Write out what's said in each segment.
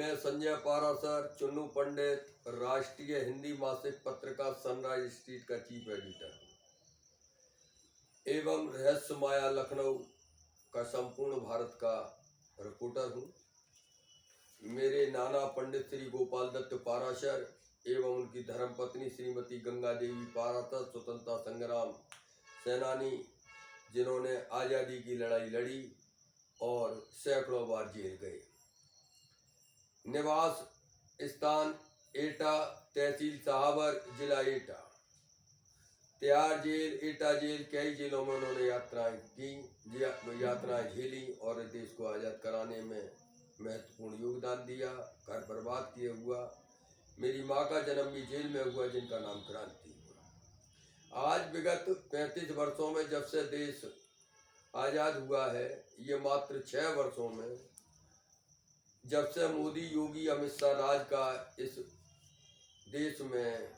मैं संजय पारासर, चुन्नू पंडित, राष्ट्रीय हिंदी मासिक पत्रिका सनराइज स्ट्रीट का चीफ एडिटर हूँ एवं रहस्य माया लखनऊ का संपूर्ण भारत का रिपोर्टर हूँ। मेरे नाना पंडित श्री गोपाल दत्त पाराशर एवं उनकी धर्मपत्नी श्रीमती गंगा देवी पाराशर स्वतंत्रता संग्राम सेनानी, जिन्होंने आज़ादी की लड़ाई लड़ी और सैकड़ों बार जेल गए। निवास स्थान एटा, तहसील साहबर, जिला एटा। तिहाड़ जेल, एटा जेल, कई जेलों में उन्होंने यात्राएं झेली और देश को आज़ाद कराने में महत्वपूर्ण योगदान दिया। घर बर्बाद किया हुआ। मेरी माँ का जन्म भी जेल में हुआ, जिनका नाम क्रांति हुआ। आज विगत 35 वर्षों में जब से देश आज़ाद हुआ है, ये मात्र 6 वर्षों में जब से मोदी, योगी, अमित शाह राज का इस देश में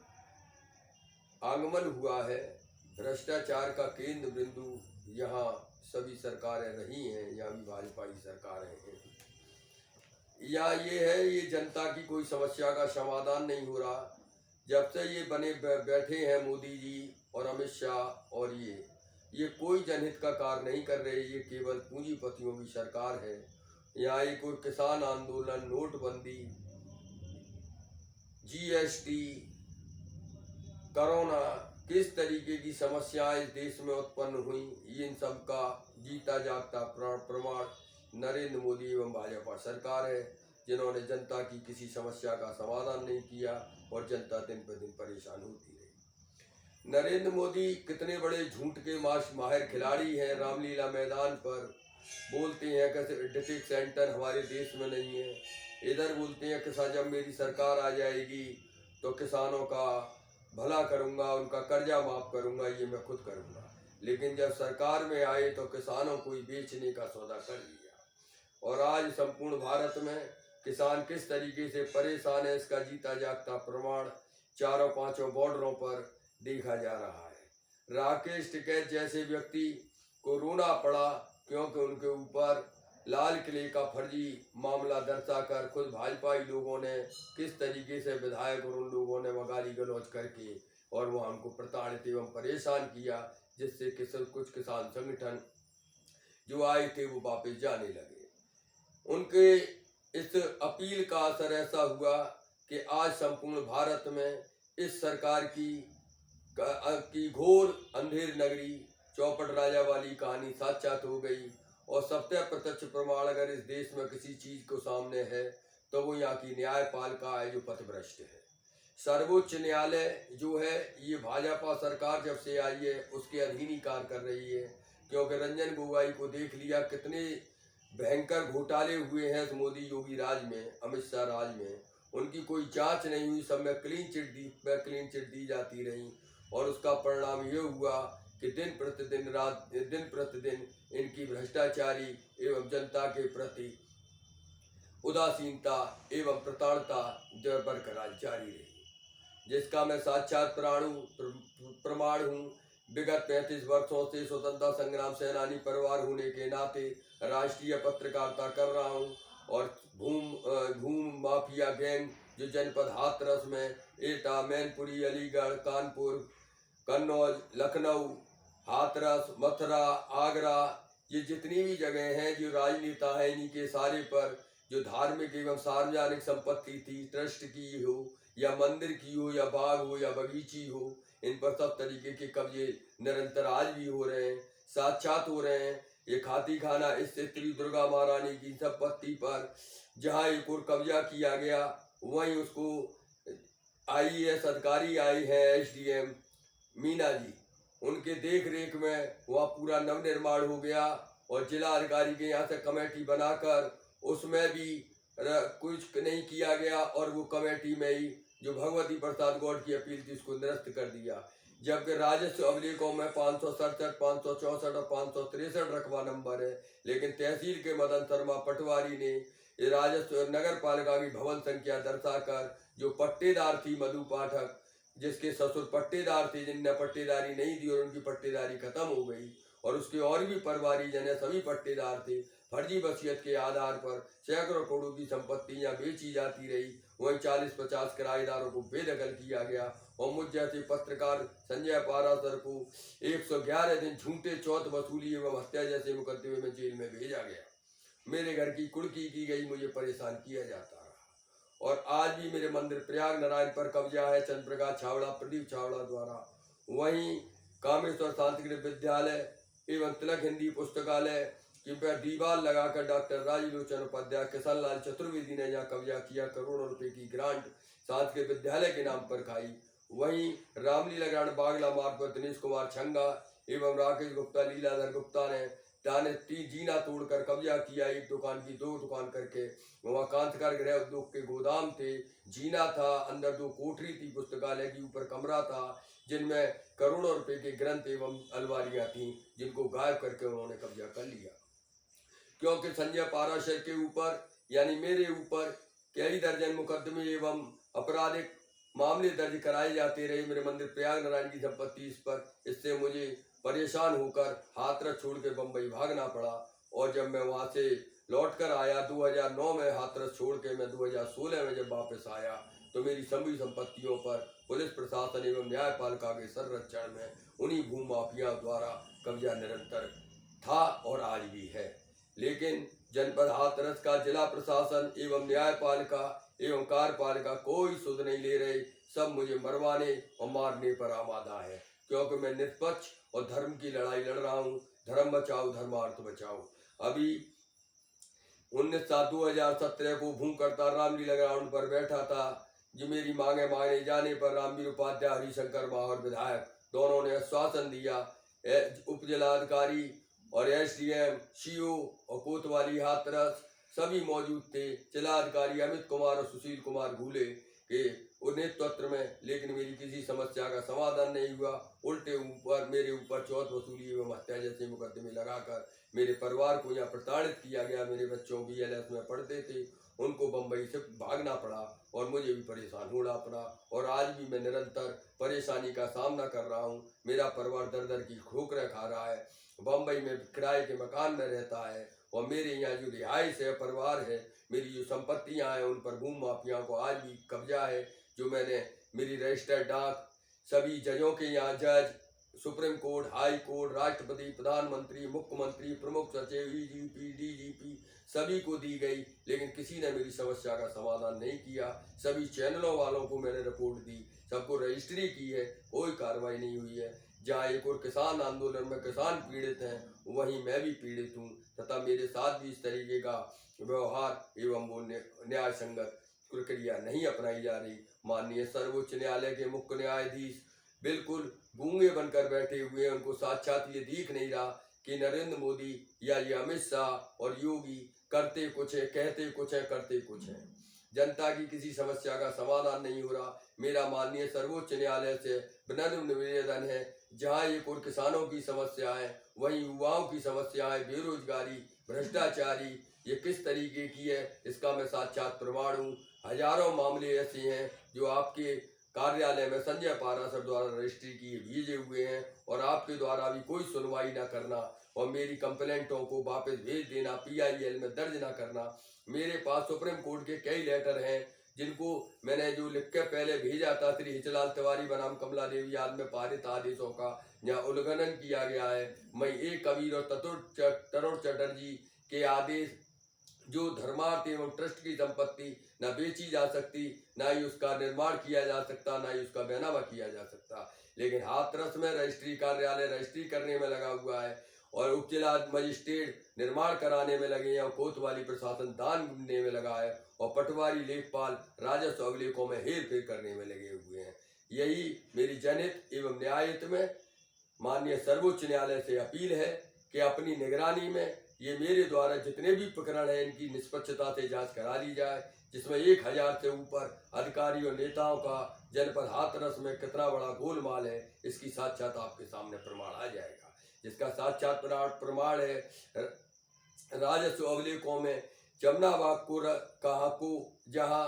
आगमन हुआ है, भ्रष्टाचार का केंद्र बिंदु यहाँ सभी सरकारें रही हैं, यहाँ भी भाजपा की सरकारें हैं। या ये है, ये जनता की कोई समस्या का समाधान नहीं हो रहा। जब से ये बने बैठे हैं मोदी जी और अमित शाह, और ये कोई जनहित का कार्य नहीं कर रहे। ये केवल पूंजीपतियों की सरकार है। यहाँ एक और किसान आंदोलन, नोटबंदी, जीएसटी, कोरोना, किस तरीके की समस्याएं इस देश में उत्पन्न हुई, इन सब का जीता जागता प्रमाण नरेंद्र मोदी एवं भाजपा सरकार है, जिन्होंने जनता की किसी समस्या का समाधान नहीं किया और जनता दिन पर दिन परेशान होती रही। नरेंद्र मोदी कितने बड़े झूठ के माहिर खिलाड़ी हैं। रामलीला मैदान पर बोलते हैं कि डिस्ट्रिक्ट सेंटर हमारे देश में नहीं है। इधर बोलते हैं कि जब मेरी सरकार आ जाएगी तो किसानों का भला करूंगा, उनका कर्जा माफ करूंगा, ये मैं खुद करूंगा। लेकिन जब सरकार में आए तो किसानों को ही बेचने का सौदा कर लिया। और आज संपूर्ण भारत में किसान किस तरीके से परेशान है, इसका जीता जागता प्रमाण चारों पांचों बॉर्डरों पर देखा जा रहा है। राकेश टिकैत जैसे व्यक्ति को रोना पड़ा क्योंकि उनके ऊपर लाल किले का फर्जी मामला दर्शाकर खुद भाजपाई लोगों ने किस तरीके से विधायक और उन लोगों ने गाली गलौज करके और वहाँ उनको प्रताड़ित एवं परेशान किया, जिससे कुछ किसान संगठन जो आए थे वो वापस जाने लगे। उनके इस अपील का असर ऐसा हुआ कि आज संपूर्ण भारत में इस सरकार की घोर अंधेर नगरी, चौपट राजा वाली कहानी साक्षात हो गई। और सबसे प्रत्यक्ष प्रमाण अगर इस देश में किसी चीज को सामने है तो वो यहाँ की न्यायपालिका है, जो पथभ्रष्ट है। सर्वोच्च न्यायालय जो है, ये भाजपा सरकार जब से आई है उसके अधीन ही कार्य कर रही है, क्योंकि रंजन गोगोई को देख लिया, कितने भयंकर घोटाले हुए हैं इस मोदी योगी राज में, अमित शाह राज में। उनकी कोई जांच नहीं हुई, सब में क्लीन चिट दी जाती रही। और उसका परिणाम ये हुआ कि दिन प्रतिदिन इनकी भ्रष्टाचारी एवं जनता के प्रति उदासीनता एवं प्रताड़ता बरकरार जारी रही, जिसका मैं साक्षात प्रमाण हूँ। विगत 35 वर्षों से स्वतंत्रता संग्राम सेनानी परिवार होने के नाते राष्ट्रीय पत्रकारिता कर रहा हूँ। और भूम माफिया गैंग जो जनपद हाथरस में एटा, मैनपुरी, अलीगढ़, कानपुर, कन्नौज, लखनऊ, हाथरस, मथुरा, आगरा, ये जितनी भी जगह हैं जो राजनेता हैं, इन्हीं के सारे पर जो धार्मिक एवं सार्वजनिक संपत्ति थी, ट्रस्ट की हो या मंदिर की हो या बाग हो या बगीची हो, इन पर सब तरीके के कब्जे निरंतर आज भी हो रहे हैं, साक्षात हो रहे हैं। ये खाती खाना स्त्री दुर्गा महारानी की संपत्ति पर जहाँ एक और कब्जा किया गया, वहीं उसको IAS अधिकारी आई है, SDM मीना जी, उनके देख रेख में वहाँ पूरा नवनिर्माण हो गया। और जिला अधिकारी के यहाँ से कमेटी बनाकर उसमें भी कुछ नहीं किया गया, और वो कमेटी में ही जो भगवती प्रसाद गौड़ की अपील थी उसको निरस्त कर दिया। जबकि राजस्व अभिलेखों में 567, 564 और 563 रकबा नंबर है, लेकिन तहसील के मदन शर्मा पटवारी ने राजस्व नगर पालिका की भवन संख्या दर्शाकर जो पट्टेदार थी मधु पाठक, जिसके ससुर पट्टेदार थे, जिनने पट्टेदारी नहीं दी और उनकी पट्टेदारी खत्म हो गई, और उसके और भी परिवारी जन सभी पट्टेदार थे, फर्जी वसीयत के आधार पर सैकड़ों करोड़ों की संपत्तियां बेची जाती रही। वहीं 40-50 किराएदारों को बेदखल किया गया और मुझ जैसे पत्रकार संजय पाराशर को 111 दिन झूठे चौथ वसूली एवं हत्या जैसे मुकदमे में जेल में भेजा गया। मेरे घर की कुर्की की गई, मुझे परेशान किया जाता रहा और आज भी मेरे मंदिर प्रयाग नारायण पर कब्जा है चंद्र प्रकाश छावड़ा, प्रदीप छावड़ा द्वारा। वहीं कामेश्वर सांस्कृतिक विद्यालय एवं तिलक हिंदी पुस्तकालय की पर दीवार लगाकर डॉक्टर राजलोचन उपाध्याय, किशन लाल चतुर्वेदी ने जहाँ कब्जा किया, करोड़ों रुपए की ग्रांट सांस्कृतिक विद्यालय के नाम पर खाई। वहीं रामलीला ग्रांड बागला मार्ग पर दिनेश कुमार छंगा एवं राकेश गुप्ता, लीलाधर गुप्ता ने जीना तोड़कर कब्जा किया। एक दुकान की 2 दुकान करके वहाँ कांतकार गृह उद्योग के गोदाम थे, जीना था, अंदर 2 कोठरी थी, पुस्तकालय की ऊपर कमरा था जिनमें करोड़ों रुपए के ग्रंथ एवं अलमारियां थीं, जिनको गायब करके उन्होंने कब्जा कर लिया। क्योंकि संजय पाराशर के ऊपर यानी मेरे ऊपर कई दर्जन मुकदमे एवं आपराधिक मामले दर्ज कराए जाते रहे। मेरे मंदिर प्रयाग नारायण की संपत्ति इस पर, इससे मुझे परेशान होकर हाथरस छोड़ के बम्बई भागना पड़ा और जब मैं वहां से लौट कर आया 2009 में, हाथरस छोड़ के मैं 2016 में जब वापस आया तो मेरी सभी संपत्तियों पर पुलिस प्रशासन एवं न्यायपालिका के संरक्षण में उन्हीं भूमाफिया द्वारा कब्जा निरंतर था और आज भी है। लेकिन जनपद हाथरस का जिला प्रशासन एवं न्यायपालिका एवं कार्यपालिका कोई सुध नहीं ले रहे, सब मुझे मरवाने और मारने पर आमादा है, क्योंकि मैं निष्पक्ष और धर्म की लड़ाई लड़ रहा हूँ। धर्म बचाओ, धर्मार्थ बचाओ। अभी 19/7/2017 को भूमकर्ता रामलीला ग्राउंड पर बैठा था, जो मेरी मांगे मांगे जाने पर रामवीर उपाध्याय, हरिशंकर माहौर विधायक दोनों ने आश्वासन दिया। उप जिलाधिकारी और SDM, CO और कोतवाली हाथरस सभी मौजूद थे, जिलाधिकारी अमित कुमार और सुशील कुमार भूले के नेतृत्व में, लेकिन मेरी किसी समस्या का समाधान नहीं हुआ। उल्टे मेरे ऊपर चौथ वसूली एवं हत्या जैसे मुकदमे लगाकर मेरे परिवार को यहाँ प्रताड़ित किया गया। मेरे बच्चों BLS में पढ़ते थे, उनको बम्बई से भागना पड़ा और मुझे भी परेशान होना पड़ा और आज भी मैं निरंतर परेशानी का सामना कर रहा हूँ। मेरा परिवार दर दर की ठोकरें खा रहा है, बम्बई में किराए के मकान में रहता है और मेरे यहाँ जो रिहाइश है, परिवार है, मेरी जो संपत्तियाँ हैं उन पर भूमि माफियाओं को आज भी कब्जा है। जो मैंने मेरी रजिस्टर्ड डाक सभी जजों के यहाँ, जज, सुप्रीम कोर्ट, हाई कोर्ट, राष्ट्रपति, प्रधानमंत्री, मुख्यमंत्री, प्रमुख सचिव, EGP, DGP सभी को दी गई, लेकिन किसी ने मेरी समस्या का समाधान नहीं किया। सभी चैनलों वालों को मैंने रिपोर्ट दी, सबको रजिस्ट्री की है, कोई कार्रवाई नहीं हुई है। जहाँ एक और किसान आंदोलन में किसान पीड़ित हैं, वहीं मैं भी पीड़ित हूँ तथा मेरे साथ भी इस तरीके का व्यवहार एवं वो न्याय संगत प्रक्रिया नहीं अपनाई जा रही। माननीय सर्वोच्च न्यायालय के मुख्य न्यायाधीश बिल्कुल गूंगे बनकर बैठे हुए हैं, उनको साक्षात ये दिख नहीं रहा कि नरेंद्र मोदी या ये अमित शाह और योगी करते कुछ है, कहते कुछ है, करते कुछ है। जनता की किसी समस्या का समाधान नहीं हो रहा। मेरा माननीय सर्वोच्च न्यायालय से विनम्र निवेदन है, जहाँ एक और किसानों की समस्या है, वहीं युवाओं की समस्या है, बेरोजगारी, भ्रष्टाचारी, ये किस तरीके की है, इसका मैं साक्षात प्रमाण हूँ। हजारों मामले ऐसे हैं जो आपके कार्यालय में संजय पाराशर द्वारा रजिस्ट्री किए भेजे हुए हैं और आपके द्वारा भी कोई सुनवाई न करना और मेरी कंप्लेंटों को वापस भेज देना, PIL में दर्ज न करना। मेरे पास सुप्रीम कोर्ट के कई लेटर हैं जिनको मैंने जो लिख के पहले भेजा था श्री हिचलाल तिवारी बनाम कमला देवी याद में पारित आदेशों का, जहाँ उल्लंघन किया गया है। मैं A कबीर और तरुण चटर्जी के आदेश, जो धर्मार्थ एवं ट्रस्ट की संपत्ति न बेची जा सकती, न ही उसका निर्माण किया जा सकता, न ही उसका बैनामा किया जा सकता, लेकिन हाथरस में रजिस्ट्री कार्यालय रजिस्ट्री करने में लगा हुआ है और उप जिला मजिस्ट्रेट निर्माण कराने में लगे हैं और कोतवाली प्रशासन दान देने में लगा है और पटवारी लेखपाल राजस्व अभिलेखों में हेर फेर करने में लगे हुए हैं। यही मेरी जनहित एवं न्यायहित में माननीय सर्वोच्च न्यायालय से अपील है कि अपनी निगरानी में ये मेरे द्वारा जितने भी प्रकरण हैं इनकी निष्पक्षता से जांच करा ली जाए, जिसमें 1000 से ऊपर अधिकारी और नेताओं का जनपद हाथरस में कितना बड़ा गोलमाल है, इसकी साक्षात आपके सामने प्रमाण आ जाएगा। जिसका साक्षात प्रमाण है राजस्व अभिलेखों में जमुना बाग को जहाँ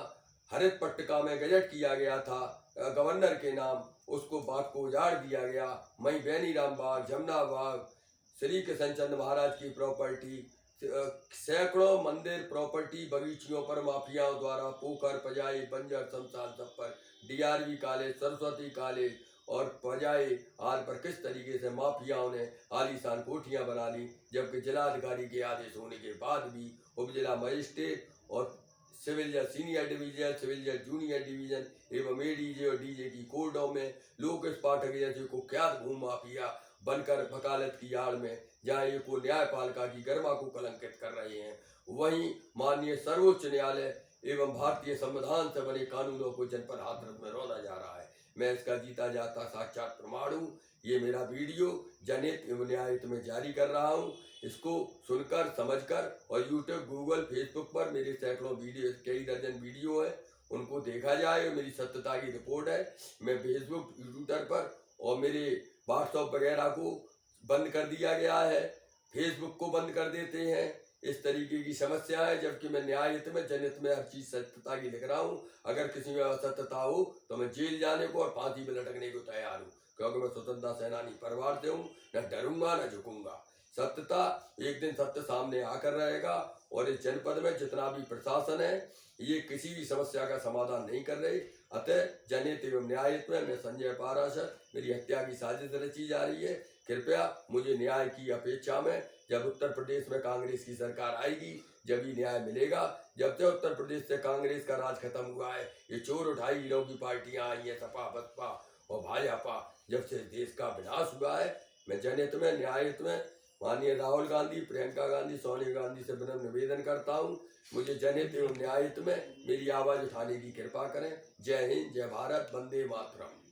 हरित पट्टिका में गजट किया गया था गवर्नर के नाम, उसको बाग को उजाड़ दिया गया। मई बेनीराम बाग, जमुना बाग, श्री किशन चंद महाराज की प्रॉपर्टी, सैकड़ों मंदिर, प्रॉपर्टी, बगीचियों पर माफियाओं द्वारा पोखर, पजाई, बंजर, शमशान सब पर डीआरवी कॉलेज, सरस्वती कॉलेज और पजाई हाल पर किस तरीके से माफियाओं ने आलीशान कोठियां बना ली, जबकि जिलाधिकारी के आदेश होने के बाद भी उप जिला मजिस्ट्रेट और सिविल जज सीनियर डिवीजन, सिविल जज जूनियर डिवीजन एवं एडीजे और डीजे की कोर्टों में लोकेश पाठक जैसे कुख्यात भू माफिया बनकर वकालत की आड़ में जहां एक को न्यायपालिका की गरिमा को कलंकित कर रहे हैं, वहीं माननीय सर्वोच्च न्यायालय एवं भारतीय संविधान से बने कानूनों को जनपद हाथरस में रौंदा जा रहा है। मैं इसका जीता जाता साक्षात प्रमाण हूँ। ये मेरा वीडियो जनहित एवं न्यायहित में जारी कर रहा हूँ। इसको सुनकर, समझकर और यूट्यूब, गूगल, फेसबुक पर मेरे सैकड़ों वीडियो, कई दर्जन वीडियो है, उनको देखा जाए। मेरी सत्यता की रिपोर्ट है। मैं फेसबुक, ट्विटर पर और मेरे व्हाट्सएप वगैरह को बंद कर दिया गया है, फेसबुक को बंद कर देते हैं। इस तरीके की समस्या है, जबकि मैं न्यायहित में, जनहित में हर चीज सत्यता की लिख रहा हूँ। अगर किसी में असत्यता हो तो मैं जेल जाने को और फांसी पर लटकने को तैयार हूँ, क्योंकि मैं स्वतंत्रता सेनानी परिवार से हूँ। न डरूंगा न झुकूंगा। सत्यता, एक दिन सत्य सामने आकर रहेगा। और इस जनपद में जितना भी प्रशासन है, ये किसी भी समस्या का समाधान नहीं कर रहे। अतः जनहित एवं न्यायहित में मैं संजय पाराशर, मेरी हत्या की साजिश रची जा रही है। कृपया मुझे न्याय की अपेक्षा में, जब उत्तर प्रदेश में कांग्रेस की सरकार आएगी जब ही न्याय मिलेगा। जब से उत्तर प्रदेश से कांग्रेस का राज खत्म हुआ है, ये चोर उठाई गिरोह की पार्टियां आई है, सपा, बसपा और भाजपा, जब से देश का विनाश हुआ है। मैं जनहित में, न्यायहित में माननीय राहुल गांधी, प्रियंका गांधी, सोनिया गांधी से विनम्र निवेदन करता हूँ, मुझे जनहित एवं न्यायहित में मेरी आवाज उठाने की कृपा करें। जय हिंद, जय भारत, वंदे मातरम।